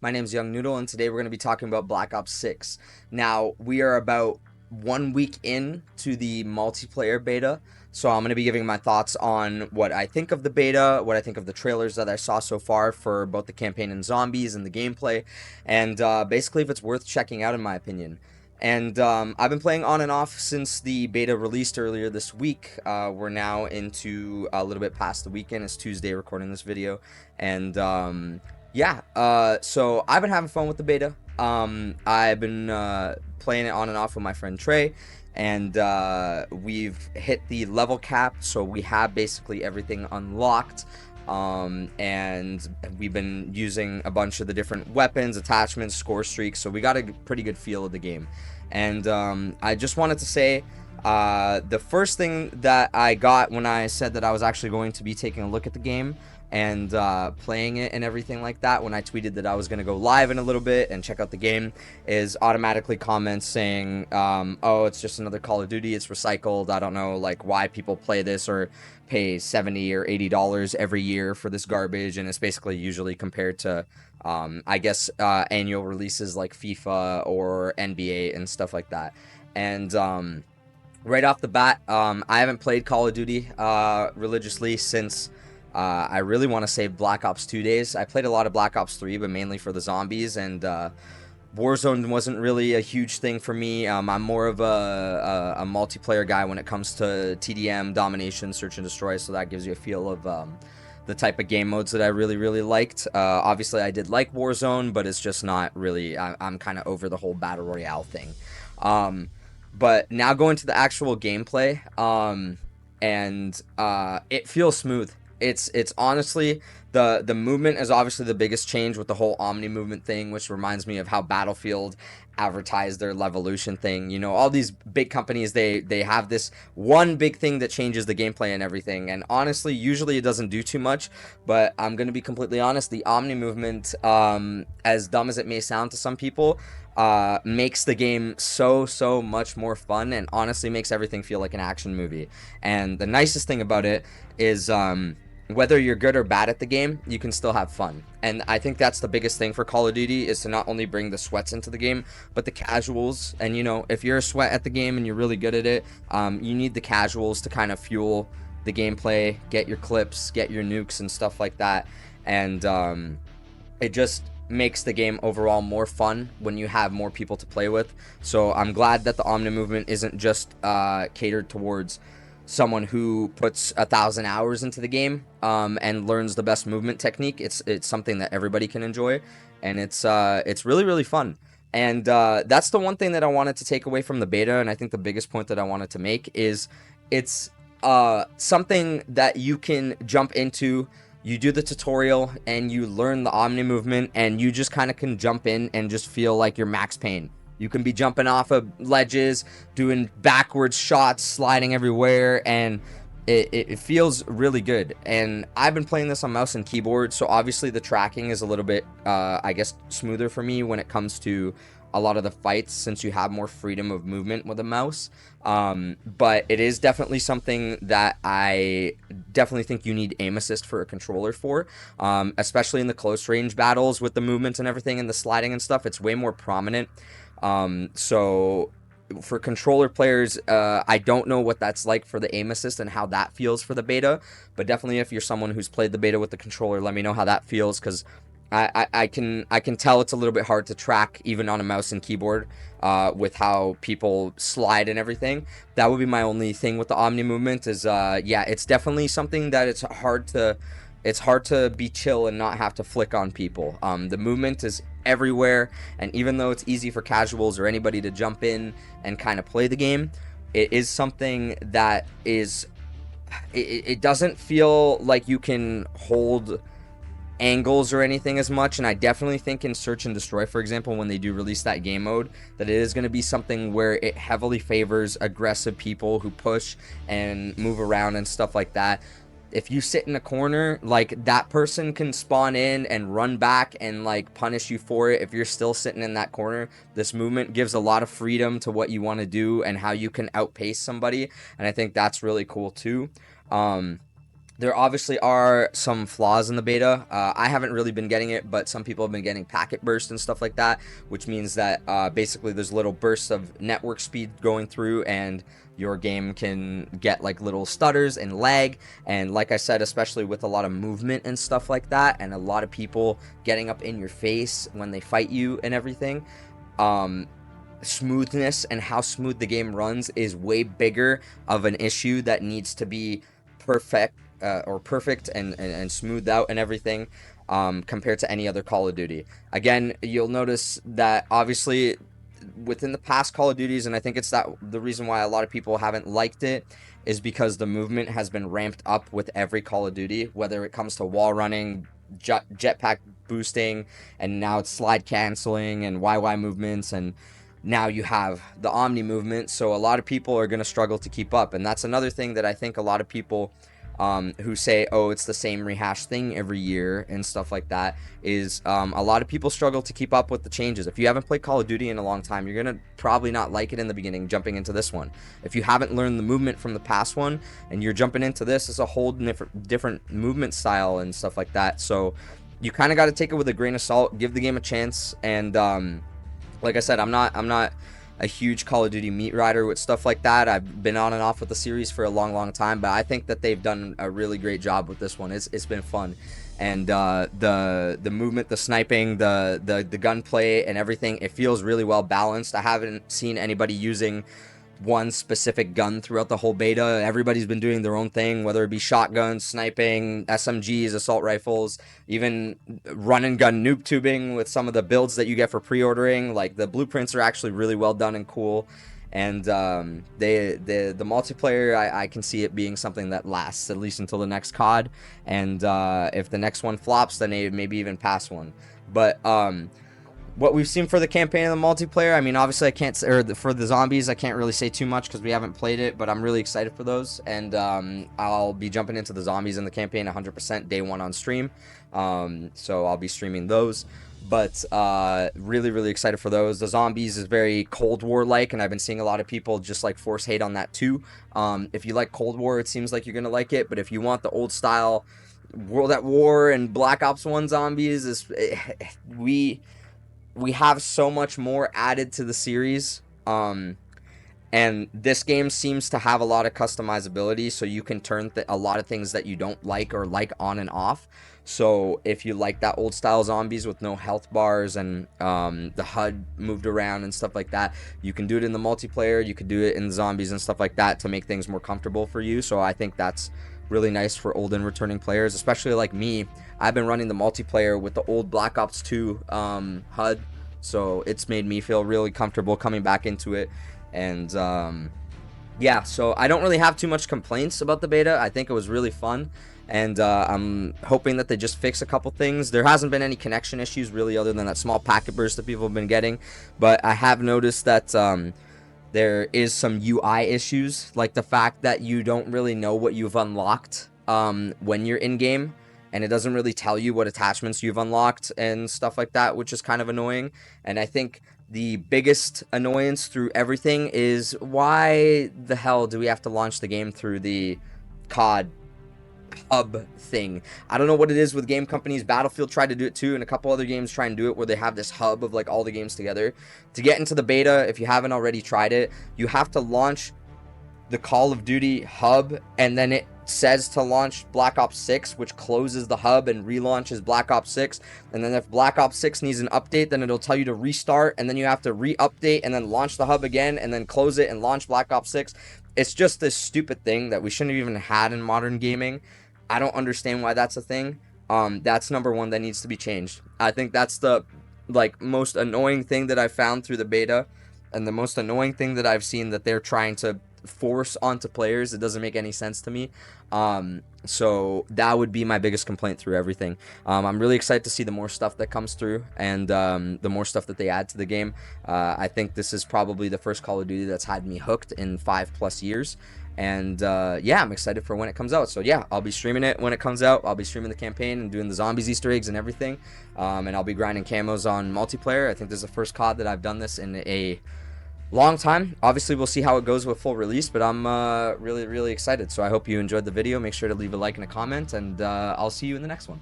My name's Young Noodle, and today we're going to be talking about Black Ops 6. Now, we are about 1 week in to the multiplayer beta, so I'm going to be giving my thoughts on what I think of the beta, what I think of the trailers that I saw so far for both the campaign and zombies and the gameplay, and basically if it's worth checking out in my opinion. And I've been playing on and off since the beta released earlier this week. We're now into a little bit past the weekend. It's Tuesday recording this video, and yeah, so I've been having fun with the beta. I've been playing it on and off with my friend Trey, and we've hit the level cap, so we have basically everything unlocked. And we've been using a bunch of the different weapons, attachments, score streaks, so we got a pretty good feel of the game. And I just wanted to say, the first thing that I got when I said that I was actually going to be taking a look at the game and playing it and everything like that, when I tweeted that I was going to go live in a little bit and check out the game, is automatically comments saying, oh, it's just another Call of Duty, it's recycled, I don't know like why people play this or pay $70 or $80 every year for this garbage, and it's basically usually compared to I guess annual releases like FIFA or NBA and stuff like that. And right off the bat, I haven't played Call of Duty religiously since I really want to say Black Ops 2 days. I played a lot of Black Ops 3, but mainly for the zombies, and Warzone wasn't really a huge thing for me. I'm more of a multiplayer guy when it comes to TDM, domination, search and destroy, so that gives you a feel of the type of game modes that I really liked. Obviously, I did like Warzone, but it's just not really, I'm kind of over the whole Battle Royale thing. But now going to the actual gameplay, and it feels smooth. It's honestly, the movement is obviously the biggest change with the whole Omni movement thing, which reminds me of how Battlefield advertised their Levolution thing. You know, all these big companies, they have this one big thing that changes the gameplay and everything, and honestly usually it doesn't do too much. But I'm gonna be completely honest, the Omni movement, as dumb as it may sound to some people, makes the game so much more fun, and honestly makes everything feel like an action movie. And the nicest thing about it is, whether you're good or bad at the game, you can still have fun. And I think that's the biggest thing for Call of Duty, is to not only bring the sweats into the game, but the casuals. And you know, if you're a sweat at the game and you're really good at it, you need the casuals to kind of fuel the gameplay, get your clips, get your nukes and stuff like that. And it just makes the game overall more fun when you have more people to play with. So I'm glad that the Omni movement isn't just catered towards someone who puts 1,000 hours into the game and learns the best movement technique. It's something that everybody can enjoy, and it's really fun. And that's the one thing that I wanted to take away from the beta, and I think the biggest point that I wanted to make is it's something that you can jump into. You do the tutorial and you learn the Omni movement, and you just kind of can jump in and just feel like you're Max Payne. You can be jumping off of ledges, doing backwards shots, sliding everywhere, and it feels really good. And I've been playing this on mouse and keyboard, so obviously the tracking is a little bit, I guess, smoother for me when it comes to a lot of the fights, since you have more freedom of movement with a mouse. But it is definitely something that I definitely think you need aim assist for a controller for, especially in the close range battles with the movements and everything and the sliding and stuff. It's way more prominent. So for controller players, I don't know what that's like for the aim assist and how that feels for the beta, but definitely if you're someone who's played the beta with the controller, let me know how that feels, because I can tell it's a little bit hard to track even on a mouse and keyboard with how people slide and everything. That would be my only thing with the Omni movement is, yeah, it's definitely something that it's hard to be chill and not have to flick on people. The movement is everywhere, and even though it's easy for casuals or anybody to jump in and kind of play the game, it is something that is, it doesn't feel like you can hold angles or anything as much. And I definitely think in Search and Destroy, for example, when they do release that game mode, that it is going to be something where it heavily favors aggressive people who push and move around and stuff like that. If you sit in a corner, like, that person can spawn in and run back and like punish you for it if you're still sitting in that corner. This movement gives a lot of freedom to what you want to do and how you can outpace somebody, and I think that's really cool too. There obviously are some flaws in the beta. I haven't really been getting it, but some people have been getting packet burst and stuff like that, which means that basically there's little bursts of network speed going through, and your game can get like little stutters and lag. And like I said, especially with a lot of movement and stuff like that, and a lot of people getting up in your face when they fight you and everything. Smoothness and how smooth the game runs is way bigger of an issue that needs to be perfect and smoothed out and everything, compared to any other Call of Duty. Again, you'll notice that obviously within the past Call of Duties, and I think it's that the reason why a lot of people haven't liked it is because the movement has been ramped up with every Call of Duty, whether it comes to wall running, jetpack boosting, and now it's slide canceling and YY movements, and now you have the Omni movement. So a lot of people are going to struggle to keep up, and that's another thing that I think a lot of people who say, oh, it's the same rehashed thing every year and stuff like that, is a lot of people struggle to keep up with the changes. If you haven't played Call of Duty in a long time, you're going to probably not like it in the beginning jumping into this one. If you haven't learned the movement from the past one and you're jumping into this, it's a whole different movement style and stuff like that. So you kind of got to take it with a grain of salt, give the game a chance. And like I said, I'm not a huge Call of Duty meat rider with stuff like that. I've been on and off with the series for a long time, but I think that they've done a really great job with this one. It's been fun, and the movement, the sniping, the gunplay, and everything, it feels really well balanced. I haven't seen anybody using one specific gun throughout the whole beta. Everybody's been doing their own thing, whether it be shotguns, sniping, SMGs, assault rifles, even run and gun noob tubing with some of the builds that you get for pre-ordering. Like, the blueprints are actually really well done and cool. And the multiplayer, I can see it being something that lasts at least until the next COD. And if the next one flops, then they maybe even pass one. But what we've seen for the campaign and the multiplayer, I mean, obviously I can't, for the zombies, I can't really say too much because we haven't played it, but I'm really excited for those. And I'll be jumping into the zombies in the campaign 100% day one on stream. So I'll be streaming those. But really excited for those. The zombies is very Cold War like, and I've been seeing a lot of people just like force hate on that too. If you like Cold War, it seems like you're gonna like it. But if you want the old style World at War and Black Ops 1 zombies, we have so much more added to the series. And this game seems to have a lot of customizability, so you can turn a lot of things that you don't like or like on and off. So if you like that old style zombies with no health bars and the HUD moved around and stuff like that, you can do it in the multiplayer. You could do it in the zombies and stuff like that to make things more comfortable for you. So I think that's really nice for old and returning players, especially like me. I've been running the multiplayer with the old Black Ops 2 HUD, so it's made me feel really comfortable coming back into it. And yeah, so I don't really have too much complaints about the beta. I think it was really fun, and I'm hoping that they just fix a couple things. There hasn't been any connection issues really, other than that small packet burst that people have been getting, but I have noticed that there is some UI issues, like the fact that you don't really know what you've unlocked when you're in game, and it doesn't really tell you what attachments you've unlocked and stuff like that, which is kind of annoying. And I think the biggest annoyance through everything is, why the hell do we have to launch the game through the COD hub thing? I don't know what it is with game companies. Battlefield tried to do it too, and a couple other games try and do it, where they have this hub of like all the games together. To get into the beta, if you haven't already tried it, you have to launch the Call of Duty hub, and then it says to launch Black Ops 6, which closes the hub and relaunches Black Ops 6. And then if Black Ops 6 needs an update, then it'll tell you to restart, and then you have to re-update and then launch the hub again and then close it and launch Black Ops 6. It's just this stupid thing that we shouldn't have even had in modern gaming. I don't understand why that's a thing. That's number one that needs to be changed. I think that's the most annoying thing that I found through the beta, and the most annoying thing that I've seen that they're trying to force onto players. It doesn't make any sense to me. So that would be my biggest complaint through everything. I'm really excited to see the more stuff that comes through, and the more stuff that they add to the game. I think this is probably the first Call of Duty that's had me hooked in 5+ years. And yeah, I'm excited for when it comes out. So yeah, I'll be streaming it when it comes out. I'll be streaming the campaign and doing the zombies Easter eggs and everything. And I'll be grinding camos on multiplayer. I think this is the first COD that I've done this in a long time. Obviously, we'll see how it goes with full release, but I'm really, really excited. So I hope you enjoyed the video. Make sure to leave a like and a comment, and I'll see you in the next one.